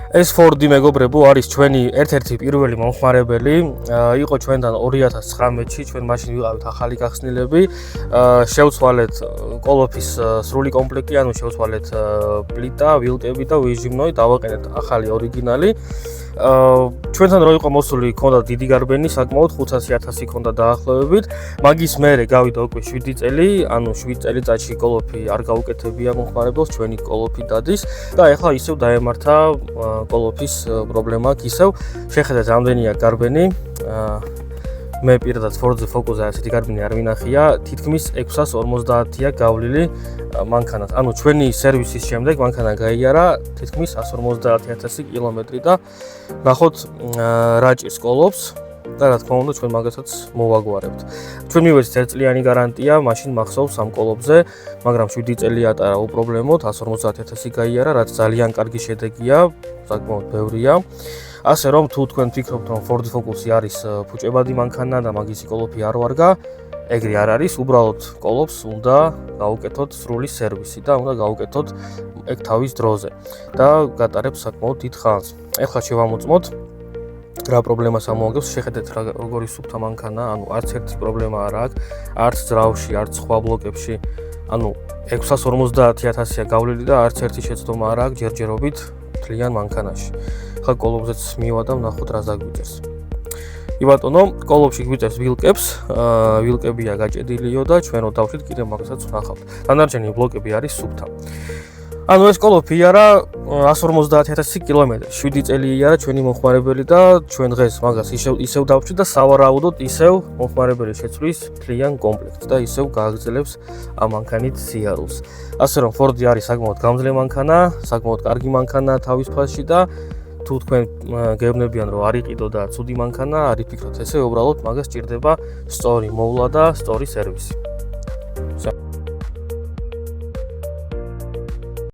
ეს Ford-ი მეგობრებო არის ჩვენი ერთ-ერთი პირველი მომხმარებელი. იყო ჩვენთან 2019-ში, ჩვენ მაშინ ვიყავით ახალი გახსნილები. შევცვალეთ კოლოფის სრული კომპლექტი, ანუ შევცვალეთ პლიტა, ვილკები და ვიჟიმნოი, დავაყენეთ ახალი ორიგინალი. ჩვენთან რო იყო მოსული, ქონდა დიდი გარბენი, საკმაოდ 500,000 ქონდა დაახლოებით. მაგის მერე გავიდა უკვე 7 წელი, ანუ 7 წელიწადში კოლოფი არ გაუკეთებია მომხმარებელს, ჩვენი კოლოფი დადის და ეხლა ისევ დაემართა კოლოფის პრობლემა აქ ისევ. შეხედეთ რამდენია გარბენი. მე პირადად Ford Focus-ზე ასეთი გარბენი არ მინახია, თითქმის 650-ია გავლილი მანქანას. ანუ ჩვენი სერვისის შემდეგ მანქანა გაიარა თითქმის 150,000 კილომეტრი და ნახოთ რა ჭირს კოლოფს და რა თქმა უნდა ჩვენ მაგასაც მოვაგვარებთ. ჩვენ მივეცეთ 1 წლიანი გარანტია, მაშინ მახსოვს ამ კოლოფზე, მაგრამ 7 წელი ატარა უპრობლემოდ, 150,000 გაიარა, რაც ძალიან კარგი შედეგია, საკმაოდ ბევრია. ასე რომ თუ თქვენ ფიქრობთ რომ Ford Focus-ი არის ფუჭებადი მანქანა და მაგისი კოლოფი არ ვარგა, ეგრე არ არის, უბრალოდ კოლოფს უნდა გაუკეთოთ სრული სერვისი და უნდა გაუკეთოთ ეგ თავის დროზე და გატარებს საკმაოდ დიდ ხანს. ეხლა შევამოწმოთ რა პრობლემას ამოაგებს, შეხედეთ როგორი სუფთა მანქანა, ანუ არც ერთი პრობლემა არ აქვს, არც ძრავში, არც სხვა ბლოკებში. ანუ 650,000-ია გავლილი და არც ერთი შეცდომა არ აქვს ჯერჯერობით მთლიან მანქანაში. ხა კოლოფზეც მივა და ვნახოთ რა დაგვიწერს. იბატონო, კოლოფში გვიწერს ვილკებს, ვილკებია გაჭედილიო და ჩვენო დავშით კიდე მაგასაც ვნახავთ. დანარჩენი ბლოკები არის სუფთა. ანუ ეს კოლოფი იარა 150,000 კილომეტრი, 7 წელი იარა ჩვენი მომხმარებელი და ჩვენ დღეს მაგას ისევ დავშვით და სავარაუდოდ ისევ მომხმარებელი შეცვლის მთლიან კომპლექტს და ისევ გააგრძელებს ამ მანქანით სიარულს. ასე რომ Ford-ი არის საკმაოდ გამძლე მანქანა, საკმაოდ კარგი მანქანა თავის ფასში და თუ თქვენ გეუბნებიან რომ არ იყიდო და ცუდი მანქანა, არ იფიქროთ ესე, უბრალოდ მაგას ჭირდება სწორი მოვლა და სწორი სერვისი.